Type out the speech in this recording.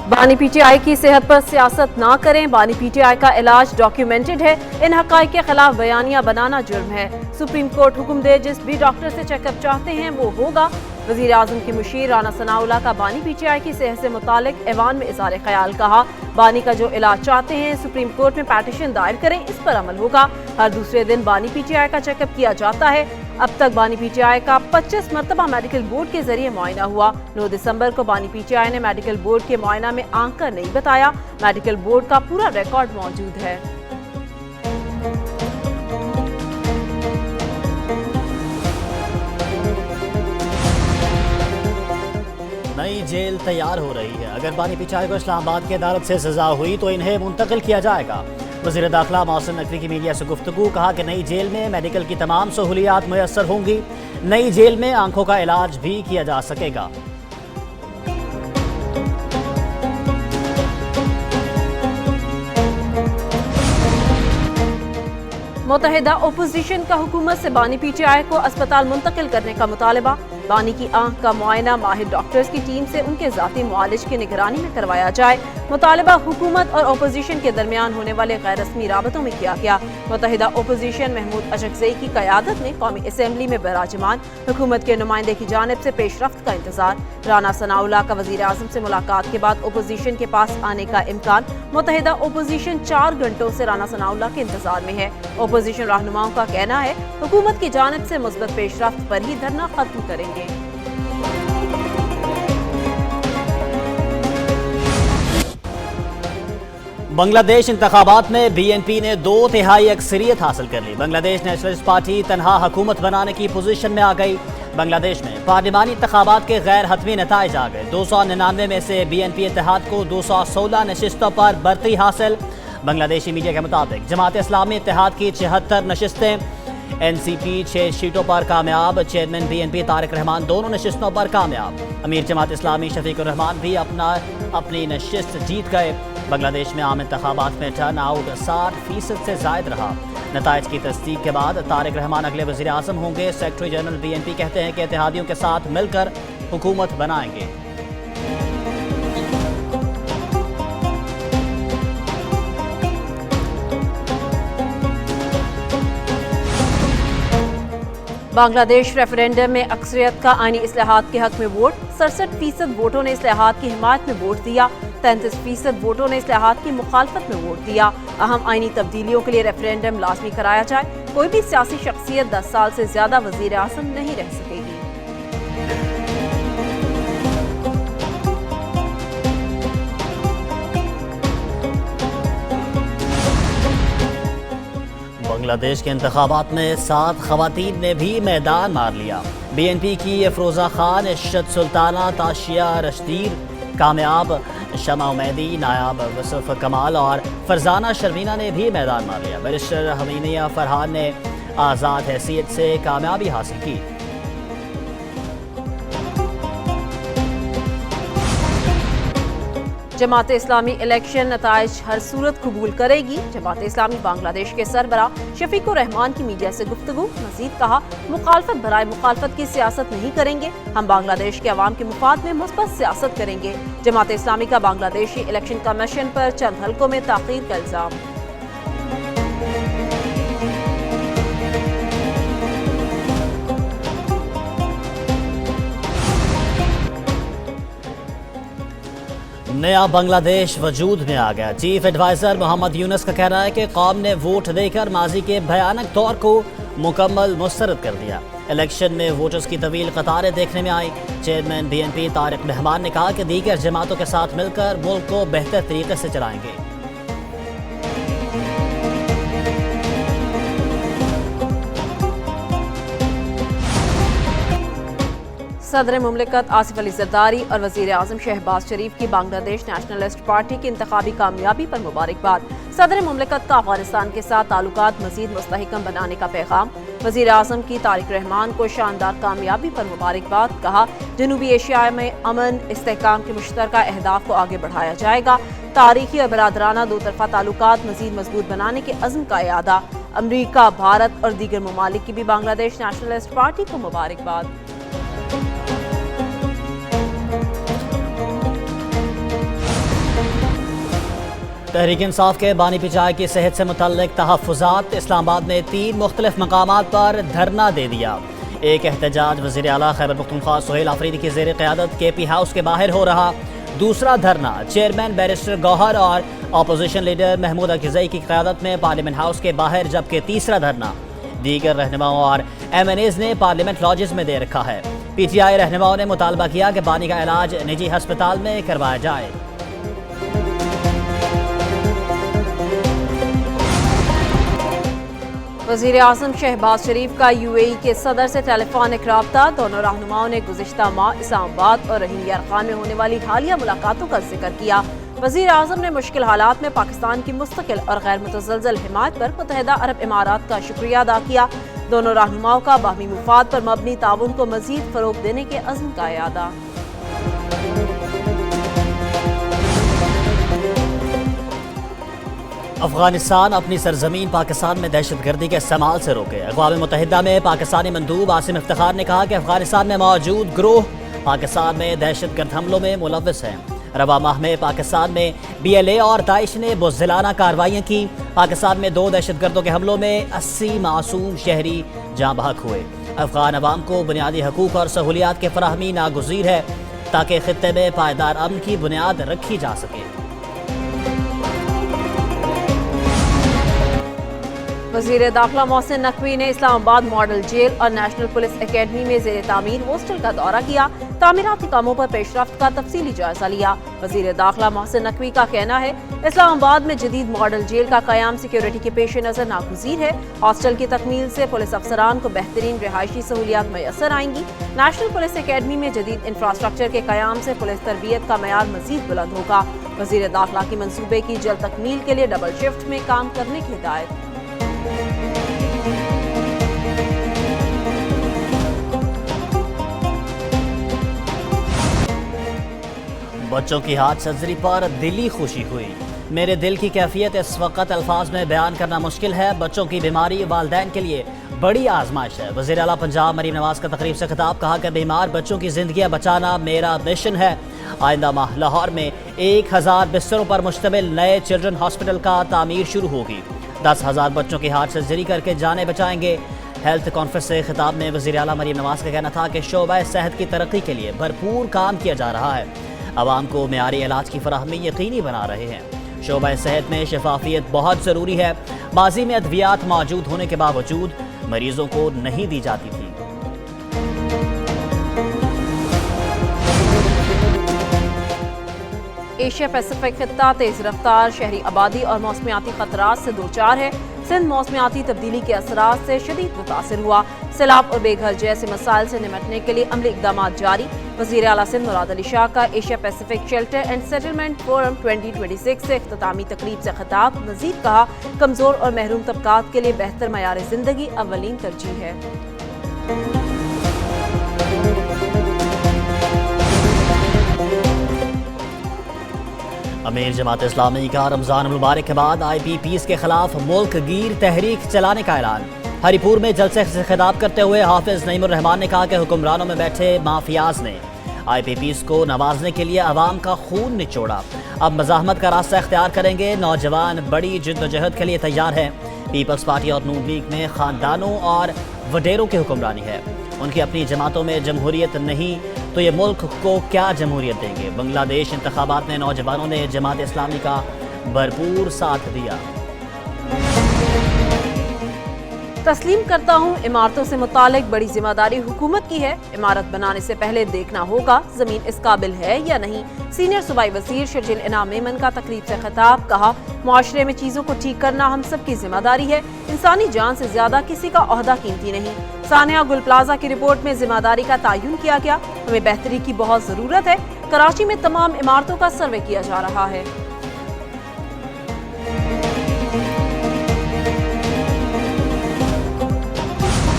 बानी पीटीआई की सेहत पर सियासत ना करें, बानी पीटीआई का इलाज डॉक्यूमेंटेड है, इन हकाइक के खिलाफ बयानियां बनाना जुर्म है। सुप्रीम कोर्ट हुक्म दे, जिस भी डॉक्टर से चेकअप चाहते हैं वो होगा। वजीर आजम की मुशीर राना सनाउल्लाह का बानी पीटीआई की सेहत से मुतालिक ऐवान में इज़हार ख्याल। कहा, बानी का जो इलाज चाहते हैं सुप्रीम कोर्ट में पेटिशन दायर करें, इस पर अमल होगा। हर दूसरे दिन बानी पीटीआई का चेकअप किया जाता है। अब तक बानी पीटीआई का 25 मरतबा मेडिकल बोर्ड के जरिए मुआयना हुआ। 9 दिसंबर को बानी पीटीआई ने मेडिकल बोर्ड के मुआयना में आंख का नहीं बताया। मेडिकल बोर्ड का पूरा रिकॉर्ड मौजूद है। नई जेल तैयार हो रही है। अगर बानी पीटीआई को इस्लामाबाद की अदालत से सजा हुई तो इन्हें मुंतकिल किया जाएगा। वज़ीर दाखिला मोहसिन नकवी की मीडिया से गुफ्तगू। कहा कि नई जेल में मेडिकल की तमाम सहूलियात मुयस्सर होंगी। नई जेल में आंखों का इलाज भी किया जा सकेगा। मुत्तहिदा ओपोजिशन का हुकूमत से बानी पीटीआई को अस्पताल मुंतकिल करने का मुतालबा। बानी की आंख का मुआयना माहिर डॉक्टर्स की टीम से उनके ज़ाती मुआलिज की निगरानी में करवाया जाए। मुतालबा हुकूमत और ओपोजिशन के दरमियान होने वाले गैर रस्मी राबतों में किया गया। मुत्तहिदा ओपोजिशन महमूद अशकज़ई की क़यादत में कौमी असम्बली में बराजमान। हुकूमत के नुमाइंदे की जानिब से पेशरफ्त का इंतजार। राना सनाउल्लाह का वज़ीर आज़म से मुलाकात के बाद ओपोजिशन के पास आने का इम्कान। मुत्तहिदा ओपोजिशन 4 घंटों से राना सनाउल्लाह के इंतजार में है। ओपोजिशन रहनुमाओं का कहना है हुकूमत की जानिब से मुस्बत पेशरफ्त पर ही धरना खत्म करेंगे। बांग्लादेश इंतखाबात में बीएनपी ने 2/3 अक्सरियत हासिल कर ली। बांग्लादेश नेशनलिस्ट पार्टी तनहा हुकूमत बनाने की पोजीशन में आ गई। बांग्लादेश में पार्लिमानी इंतखाबात के गैर हतमी नताइज आ गए। 299 में से बीएनपी इत्तेहाद को 216 नशिस्तों पर बरतरी हासिल। बांग्लादेशी मीडिया के मुताबिक जमात इस्लामी इत्तेहाद की 76 नशिस्तें, एनसीपी 6 सीटों पर कामयाब। चेयरमैन बीएनपी तारिक रहमान दोनों नशिस्तों पर कामयाब। अमीर जमात इस्लामी शफीकुर रहमान भी अपनी नशिस्त जीत गए। बांग्लादेश में आम इंतखाबात में टर्न आउट 60% से जायद रहा। नताइज की तस्दीक के बाद तारिक रहमान अगले वज़ीर आज़म होंगे। सेक्रेटरी जनरल बीएनपी कहते हैं कि इत्तेहादियों के साथ मिलकर हुकूमत बनाएंगे। बांग्लादेश रेफरेंडम में अक्सरियत का आईनी इस्लाहात के हक में वोट। 67% वोटों ने इस्लाहात की हिमायत में वोट दिया। 33% वोटों ने इस्लाहात की मुखालफत में वोट दिया। अहम आईनी तब्दीलियों के लिए रेफरेंडम लाजमी कराया जाए। कोई भी सियासी शख्सियत 10 साल से ज्यादा वजीर आज़म नहीं रह सकेगी। बांग्लादेश के इंतखाबात में 7 खवातीन ने भी मैदान मार लिया। बीएनपी की अफरोजा खान, इश्रत सुल्ताना, ताशिया रशदीर कामयाब। शमा उमैदी, नायाब वसफ कमाल और फरजाना शर्मीना ने भी मैदान मार लिया। बैरिस्टर हमीनिया फरहान ने आज़ाद हैसियत से कामयाबी हासिल की। जमात इस्लामी इलेक्शन नताइज हर सूरत कबूल करेगी। जमात इस्लामी बांग्लादेश के सरबरा शफीकुर रहमान की मीडिया से गुफ्तगू। मजीद कहा, मुखालफत बराए मुखालफत की सियासत नहीं करेंगे, हम बांग्लादेश के अवाम के मुफाद में मुस्बत सियासत करेंगे। जमात इस्लामी का बांग्लादेशी इलेक्शन कमीशन पर चंद हल्कों में ताख़ीर का इल्जाम। नया बांग्लादेश वजूद में आ गया। चीफ एडवाइजर मोहम्मद यूनुस का कहना है कि कौम ने वोट देकर माजी के भयानक दौर को मुकम्मल मुस्तरद कर दिया। इलेक्शन में वोटर्स की तवील कतारें देखने में आई। चेयरमैन बीएनपी तारिक रहमान ने कहा कि दीगर जमातों के साथ मिलकर मुल्क को बेहतर तरीके से चलाएंगे। सदर मुमलिकत आसिफ अली जरदारी और वज़ीर आज़म शहबाज शरीफ की बांग्लादेश नेशनलिस्ट पार्टी की इंतखाबी कामयाबी पर मुबारकबाद। सदर मुमलिकत का अफगानिस्तान के साथ ताल्लुकात मज़ीद मुस्तहकम बनाने का पैगाम। वज़ीर आज़म की तारिक रहमान को शानदार कामयाबी पर मुबारकबाद। कहा, जनूबी एशिया में अमन इस्तेहकाम के मुश्तरका अहदाफ को आगे बढ़ाया जाएगा। तारीखी और बरादराना दो तरफा ताल्लुकात मज़ीद मजबूत बनाने के अज़्म का इयादा। अमरीका, भारत और दीगर ममालिक की भी बांग्लादेश नेशनलिस्ट पार्टी को मुबारकबाद। تحریک انصاف کے بانی پچائے کی صحت سے متعلق تحفظات، اسلام آباد میں 3 مختلف مقامات پر دھرنا دے دیا۔ ایک احتجاج وزیر اعلیٰ خیبر پختونخوا سہیل آفریدی کی زیر قیادت کے پی ہاؤس کے باہر ہو رہا۔ دوسرا دھرنا چیئرمین بیرسٹر گوہر اور اپوزیشن لیڈر محمود القزئی کی قیادت میں پارلیمنٹ ہاؤس کے باہر، جبکہ تیسرا دھرنا دیگر رہنماؤں اور ایم این ایز نے پارلیمنٹ لاجز میں دے رکھا ہے۔ پی ٹی آئی رہنماؤں نے مطالبہ کیا کہ بانی کا علاج نجی ہسپتال میں کروایا جائے۔ وزیر اعظم شہباز شریف کا یو اے ای کے صدر سے ٹیلی فونک رابطہ۔ دونوں رہنماؤں نے گزشتہ ماہ اسلام آباد اور رحیم یار خان میں ہونے والی حالیہ ملاقاتوں کا ذکر کیا۔ وزیر اعظم نے مشکل حالات میں پاکستان کی مستقل اور غیر متزلزل حمایت پر متحدہ عرب امارات کا شکریہ ادا کیا۔ دونوں رہنماؤں کا باہمی مفاد پر مبنی تعاون کو مزید فروغ دینے کے عزم کا اعادہ۔ افغانستان اپنی سرزمین پاکستان میں دہشت گردی کے استعمال سے روکے۔ اقوام متحدہ میں پاکستانی مندوب عاصم افتخار نے کہا کہ افغانستان میں موجود گروہ پاکستان میں دہشت گرد حملوں میں ملوث ہیں۔ رواں ماہ میں پاکستان میں بی ایل اے اور داعش نے بزدلانہ کارروائیاں کی۔ پاکستان میں 2 دہشت گردوں کے حملوں میں 80 معصوم شہری جاں بحق ہوئے۔ افغان عوام کو بنیادی حقوق اور سہولیات کی فراہمی ناگزیر ہے تاکہ خطے میں پائیدار امن کی بنیاد رکھی جا سکے۔ وزیر داخلہ محسن نقوی نے اسلام آباد ماڈل جیل اور نیشنل پولیس اکیڈمی میں زیر تعمیر ہاسٹل کا دورہ کیا۔ تعمیراتی کاموں پر پیش رفت کا تفصیلی جائزہ لیا۔ وزیر داخلہ محسن نقوی کا کہنا ہے اسلام آباد میں جدید ماڈل جیل کا قیام سیکیورٹی کے پیش نظر ناگزیر ہے۔ ہاسٹل کی تکمیل سے پولیس افسران کو بہترین رہائشی سہولیات میسر آئیں گی۔ نیشنل پولیس اکیڈمی میں جدید انفراسٹرکچر کے قیام سے پولیس تربیت کا معیار مزید بلند ہوگا۔ وزیر داخلہ کی منصوبے کی جلد تکمیل کے لیے ڈبل شفٹ میں کام کرنے کی ہدایت۔ بچوں کی ہارٹ سرجری پر دلی خوشی ہوئی۔ میرے دل کی کیفیت اس وقت الفاظ میں بیان کرنا مشکل ہے۔ بچوں کی بیماری والدین کے لیے بڑی آزمائش ہے۔ وزیر اعلیٰ پنجاب مریم نواز کا تقریب سے خطاب، کہا کہ بیمار بچوں کی زندگیاں بچانا میرا مشن ہے۔ آئندہ ماہ لاہور میں 1000 بستروں پر مشتمل نئے چلڈرن ہاسپٹل کا تعمیر شروع ہوگی۔ 10,000 بچوں کی ہارٹ سرجری کر کے جانیں بچائیں گے۔ ہیلتھ کانفرنس سے خطاب میں وزیر اعلیٰ مریم نواز کا کہنا تھا کہ شعبہ صحت کی ترقی کے لیے بھرپور کام کیا جا رہا ہے۔ عوام کو معیاری علاج کی فراہمی یقینی بنا رہے ہیں۔ شعبہ صحت میں شفافیت بہت ضروری ہے۔ ماضی میں ادویات موجود ہونے کے باوجود مریضوں کو نہیں دی جاتی تھی۔ ایشیا پیسیفک خطہ تیز رفتار شہری آبادی اور موسمیاتی خطرات سے دوچار ہے۔ سندھ موسمیاتی تبدیلی کے اثرات سے شدید متاثر ہوا۔ سیلاب اور بے گھر جیسے مسائل سے نمٹنے کے لیے عملی اقدامات جاری۔ وزیر اعلیٰ سندھ مراد علی شاہ کا Asia Pacific shelter and settlement forum 2026 سے اختتامی تقریب سے خطاب، مزید کہا کمزور اور محروم طبقات کے لیے بہتر معیار زندگی اولین ترجیح ہے۔ امیر جماعت اسلامی کا رمضان المبارک کے بعد آئی پی پیز کے خلاف ملک گیر تحریک چلانے کا اعلان۔ ہری پور میں جلسے سے خطاب کرتے ہوئے حافظ نعیم الرحمان نے کہا کہ حکمرانوں میں بیٹھے مافیاز نے آئی پی پیز کو نوازنے کے لیے عوام کا خون نچوڑا، اب مزاحمت کا راستہ اختیار کریں گے۔ نوجوان بڑی جدوجہد کے لیے تیار ہے۔ پیپلز پارٹی اور نون لیگ میں خاندانوں اور وڈیروں کی حکمرانی ہے، ان کی اپنی جماعتوں میں جمہوریت نہیں تو یہ ملک کو کیا جمہوریت دیں گے۔ بنگلہ دیش انتخابات میں نوجوانوں نے جماعت اسلامی کا بھرپور ساتھ دیا۔ تسلیم کرتا ہوں عمارتوں سے متعلق بڑی ذمہ داری حکومت کی ہے۔ عمارت بنانے سے پہلے دیکھنا ہوگا زمین اس قابل ہے یا نہیں۔ سینئر صوبائی وزیر شرجیل انعام میمن کا تقریب سے خطاب، کہا معاشرے میں چیزوں کو ٹھیک کرنا ہم سب کی ذمہ داری ہے۔ انسانی جان سے زیادہ کسی کا عہدہ قیمتی نہیں۔ ثانیہ گل پلازا کی رپورٹ میں ذمہ داری کا تعین کیا گیا۔ ہمیں بہتری کی بہت ضرورت ہے۔ کراچی میں تمام عمارتوں کا سروے کیا جا رہا ہے۔